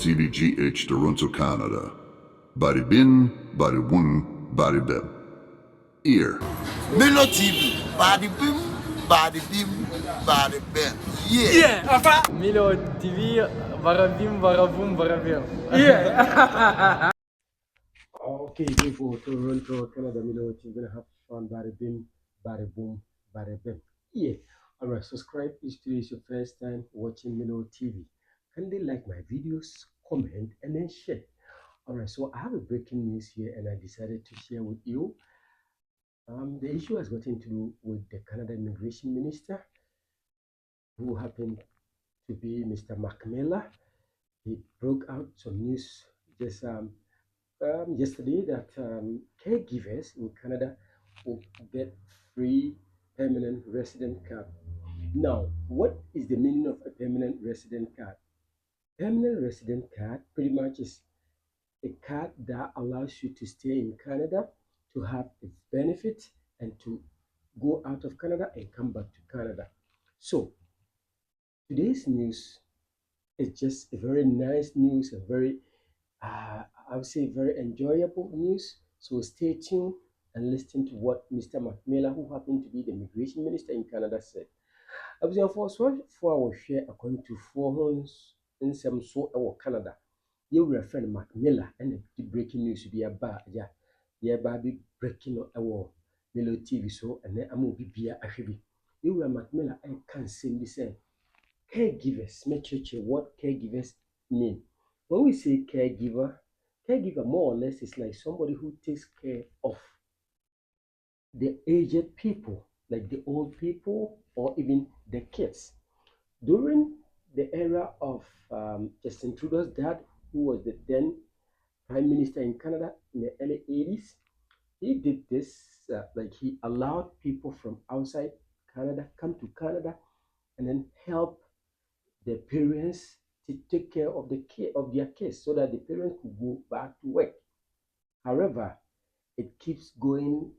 TVGH Toronto, Canada. Body bin, body boom, body bem. Ear. Melo TV, body bim, body bim, body bim. Yeah, enfin. Milo TV, varabim, varabum, varabim. Yeah. Okay, people, Toronto, Canada, Milo, you're gonna have fun. Bada bim, bada boom, bada bim. Yeah. Alright, subscribe if today is your first time watching Milo TV. Kindly like my videos, comment, and then share. Alright, so I have a breaking news here, and I decided to share with you. The issue has gotten to do with the Canada Immigration Minister, who happened to be Mr. Marc. He broke out some news just yesterday that caregivers in Canada will get free permanent resident card. Now, what is the meaning of a permanent resident card? Permanent resident card pretty much is a card that allows you to stay in Canada, to have its benefits, and to go out of Canada and come back to Canada. So today's news is just a very nice news, a very I would say very enjoyable news. So stay tuned and listen to what Mr. Marc, who happened to be the immigration minister in Canada, said. Abusuafoɔ a wɔhwɛ akwantufoɔ ho nsɛm so wɔ Canada, yɛwura friend Marc ɛna the breaking news bi aba ya yɛba bi breaking no wɔ Melo TV so ɛnɛ ama obi bia ahwɛ bi. Yɛwura Marc ɛka nsɛm bi sɛ caregivers, mekyerɛkyerɛ what caregivers mean. When we say caregiver more or less is like somebody who takes care of the aged people, like the old people or even the kids. During the era of Justin Trudeau's dad, who was the then Prime Minister in Canada in the early 80s, he did this, like he allowed people from outside Canada come to Canada and then help the parents to take care of their kids so that the parents could go back to work. However, it keeps going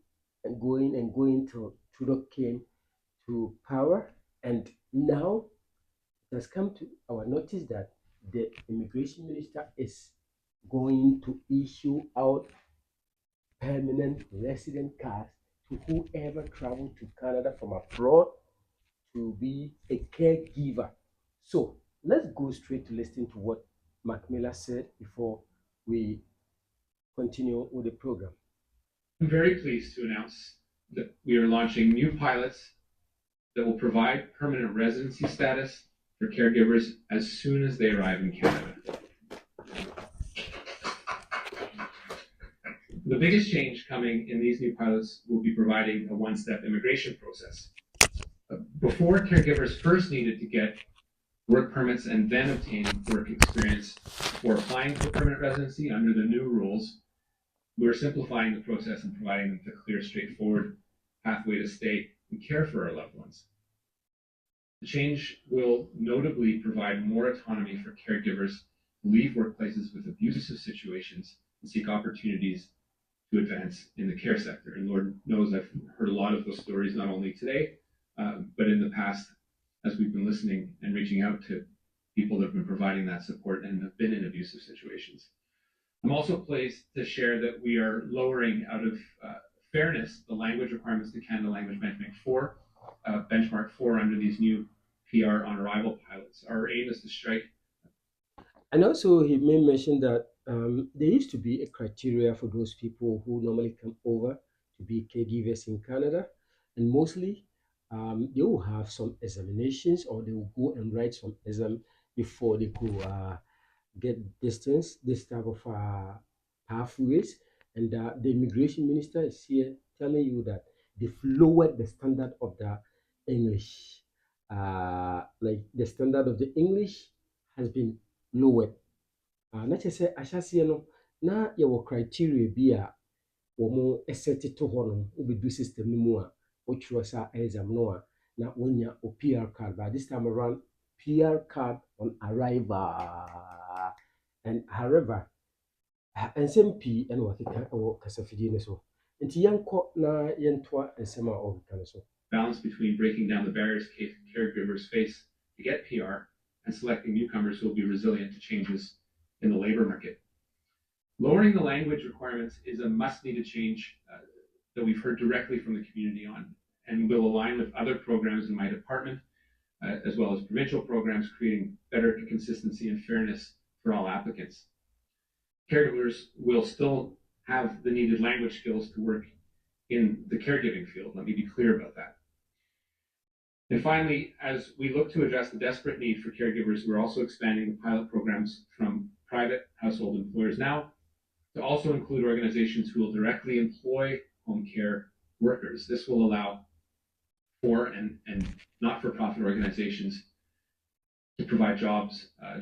and going and going till Trudeau came to power, and now it has come to our notice that the immigration minister is going to issue out permanent resident cards to whoever travels to Canada from abroad to be a caregiver. So let's go straight to listen to what Marc said before we continue with the program. I'm very pleased to announce that we are launching new pilots that will provide permanent residency status for caregivers as soon as they arrive in Canada. The biggest change coming in these new pilots will be providing a one-step immigration process. Before, caregivers first needed to get work permits and then obtain work experience for applying for permanent residency. Under the new rules, we're simplifying the process and providing them a clear, straightforward pathway to stay and care for our loved ones. The change will notably provide more autonomy for caregivers to leave workplaces with abusive situations and seek opportunities to advance in the care sector. And Lord knows I've heard a lot of those stories, not only today, but in the past, as we've been listening and reaching out to people that have been providing that support and have been in abusive situations. I'm also pleased to share that we are lowering, out of fairness, the language requirements to Canada Language Benchmark 4 under these new PR on arrival pilots. Our aim is to strike. And also he may mention that there used to be a criteria for those people who normally come over to be caregivers in Canada, and mostly they will have some examinations, or they will go and write some exam before they could get this type of pathways. And the immigration minister is here telling you that they've lowered the standard of the English. Like the standard of the English has been lowered. Na kyerɛ sɛ ahyɛseɛ no na yɛwɔ criteria bi a wɔn ɛsɛte to hɔ nom wobɛdu system no mu a wotwerɛ saa exam no a na wonya o PR card. But this time around, PR card on arrival. And however, nsɛm pii ɛna wɔkeka wɔ kasafidie no so. Nti yɛnkɔ na yɛntoa nsɛm a ɔkeka no so. Balance between breaking down the barriers caregivers face to get PR and selecting newcomers who will be resilient to changes in the labor market. Lowering the language requirements is a must-needed change that we've heard directly from the community on, and will align with other programs in my department, as well as provincial programs, creating better consistency and fairness for all applicants. Caregivers will still have the needed language skills to work in the caregiving field. Let me be clear about that. And finally, as we look to address the desperate need for caregivers, we're also expanding the pilot programs from private household employers now to also include organizations who will directly employ home care workers. This will allow for and not-for-profit organizations to provide job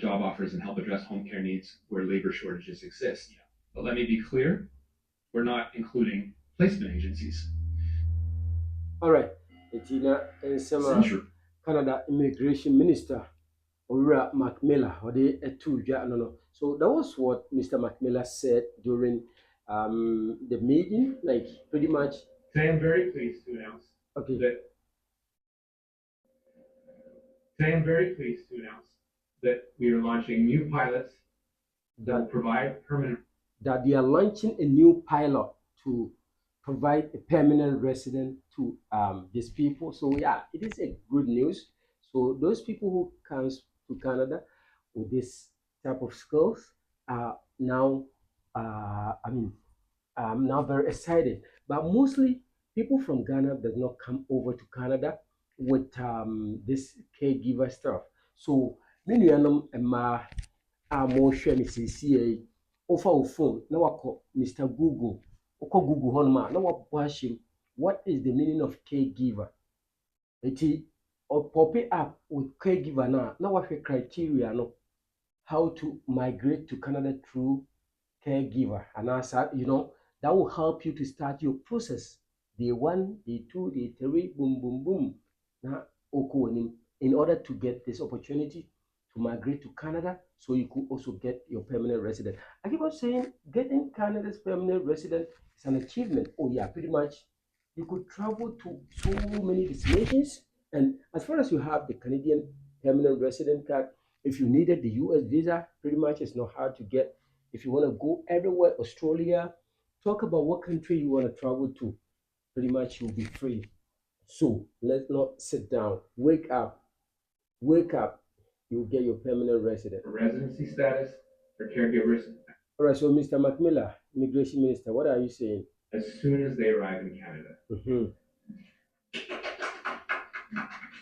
offers and help address home care needs where labor shortages exist. But let me be clear, we're not including placement agencies. All right. Etina Ensema Canada Immigration Minister Ora Marc or the no. So that was what Mr. Marc said during the meeting, like pretty much. Today I'm very pleased to announce that we are launching new pilots that will provide permanent. That they are launching a new pilot to provide a permanent resident to these people. So yeah, it is a good news. So those people who comes to Canada with this type of skills are now, I'm now very excited. But mostly people from Ghana does not come over to Canada with this caregiver stuff. So many of them are more sure me see over phone. Now I call Mr. Google. Google hon now wash him. What is the meaning of caregiver? It or pop it up with caregiver now what the criteria no how to migrate to Canada through caregiver. And as that will help you to start your process. Day 1, day 2, day 3, boom, boom, boom. Now, in order to get this opportunity to migrate to Canada, so you could also get your permanent resident. I keep on saying getting Canada's permanent resident is an achievement. Oh yeah, pretty much. You could travel to so many destinations, and as far as you have the Canadian permanent resident card, if you needed the US visa, pretty much it's not hard to get. If you want to go everywhere, Australia, talk about what country you want to travel to, pretty much you'll be free. So let's not sit down. Wake up. Wake up. You'll get your permanent resident. Residency status for caregivers. All right, so Mr. Marc, Immigration Minister, what are you saying? As soon as they arrive in Canada. Mm-hmm.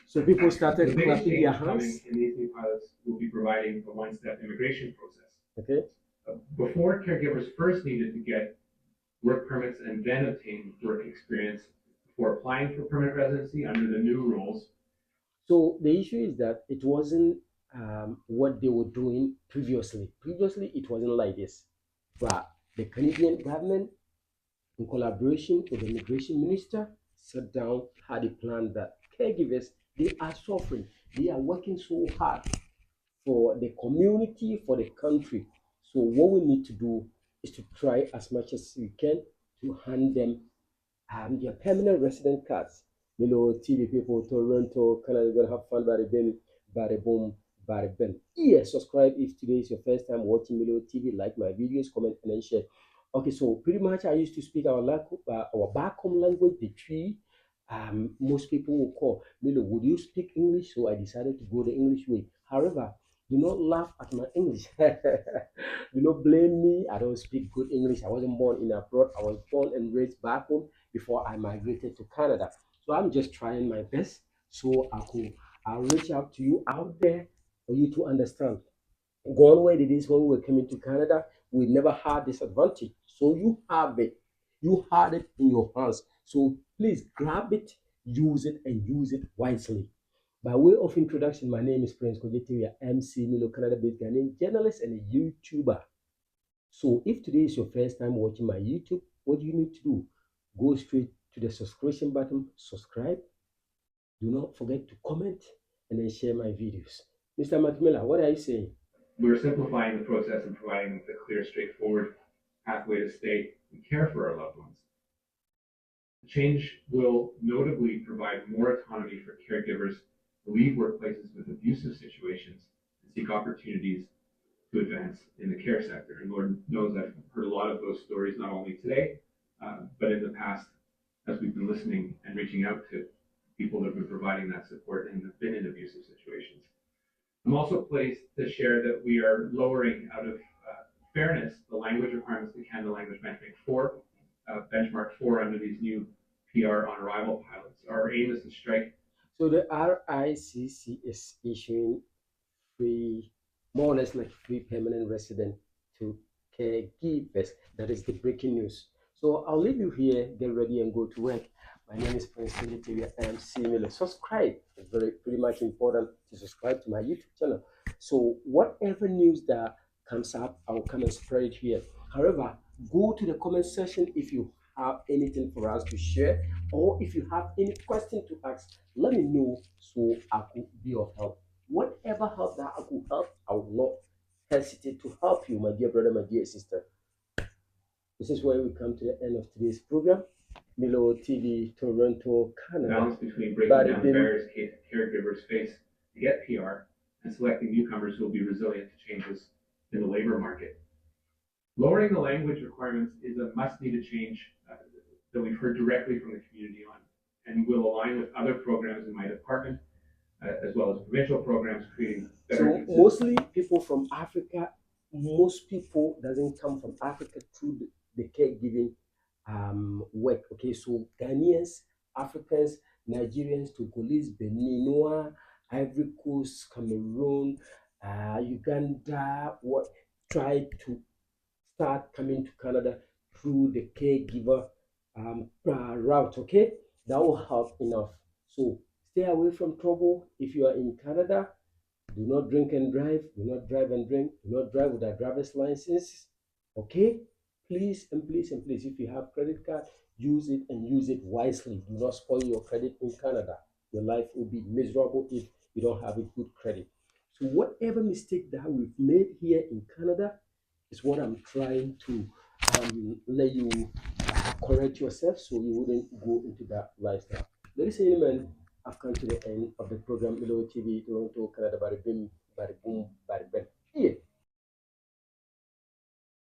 So people started clapping their hands. In these new pilots, we'll be providing a one-step immigration process. Okay. Before, caregivers first needed to get work permits and then obtain work experience before applying for permanent residency under the new rules. So the issue is that it wasn't what they were doing previously. Previously, it wasn't like this. But the Canadian government, in collaboration with the immigration minister, sat down, had a plan that caregivers, they are suffering. They are working so hard for the community, for the country. So what we need to do is to try as much as we can to hand them their permanent resident cards. TV people, Toronto, Canada, gonna have fun, bada bing, bada boom, bada bing. Yes, subscribe if today is your first time watching Milo TV, like my videos, comment, and then share. Okay, so pretty much I used to speak our back home language, the tree. Most people will call, Milo, would you speak English? So I decided to go the English way. However, do not laugh at my English. Do not blame me. I don't speak good English. I wasn't born in abroad. I was born and raised back home before I migrated to Canada. So I'm just trying my best so I'll reach out to you out there for you to understand. Gone where it is when we were coming to Canada, we never had this advantage. So you have it. You had it in your hands. So please grab it, use it, and use it wisely. By way of introduction, my name is Prince Kojetia, MC Milo, Canada-based Ghanaian journalist and a YouTuber. So if today is your first time watching my YouTube, what do you need to do? Go straight to the subscription button, subscribe. Do not forget to comment and then share my videos. Mr. Marc, what are you saying? We're simplifying the process and providing the clear, straightforward pathway to stay and care for our loved ones. The change will notably provide more autonomy for caregivers to leave workplaces with abusive situations and seek opportunities to advance in the care sector. And Lord knows I've heard a lot of those stories, not only today, but in the past, as we've been listening and reaching out to people that have been providing that support and have been in abusive situations. I'm also pleased to share that we are lowering, out of fairness, the language requirements to Canada Language Benchmark 4 under these new PR on arrival pilots. Our aim is to strike. So the RICC is issuing free, more or less like free permanent resident to caregivers. That is the breaking news. So I'll leave you here, get ready and go to work. My name is Prince Military. I am Miller. Subscribe. It's pretty much important to subscribe to my YouTube channel. So whatever news that comes up, I'll come and spread it here. However, go to the comment section if you have anything for us to share, or if you have any question to ask, let me know so I could be of help. Whatever help that I could help, I will not hesitate to help you, my dear brother, my dear sister. This is where we come to the end of today's program. Milo TV, Toronto, Canada. Balance between breaking down the barriers caregivers face to get PR and selecting newcomers who will be resilient to changes in the labor market. Lowering the language requirements is a must-needed change that we've heard directly from the community on, and will align with other programs in my department, as well as provincial programs creating better. So mostly people from Africa, most people doesn't come from Africa through the caregiving work. Okay, so Ghanaians, Africans, Nigerians, Togolese, Beninois, Ivory Coast, Cameroon, Uganda, what try to start coming to Canada through the caregiver route. Okay, that will help enough. So stay away from trouble. If you are in Canada, do not drink and drive. Do not drive and drink. Do not drive without driver's license. Okay, please and please and please, if you have credit card, use it and use it wisely. Do not spoil your credit in Canada. Your life will be miserable if you don't have a good credit. So whatever mistake that we've made here in Canada is what I'm trying to let you correct yourself so you wouldn't go into that lifestyle. Ladies and gentlemen, I've come to the end of the program, Milo TV, Toronto, Canada, bada bim, bada boom, bada bam. Yeah.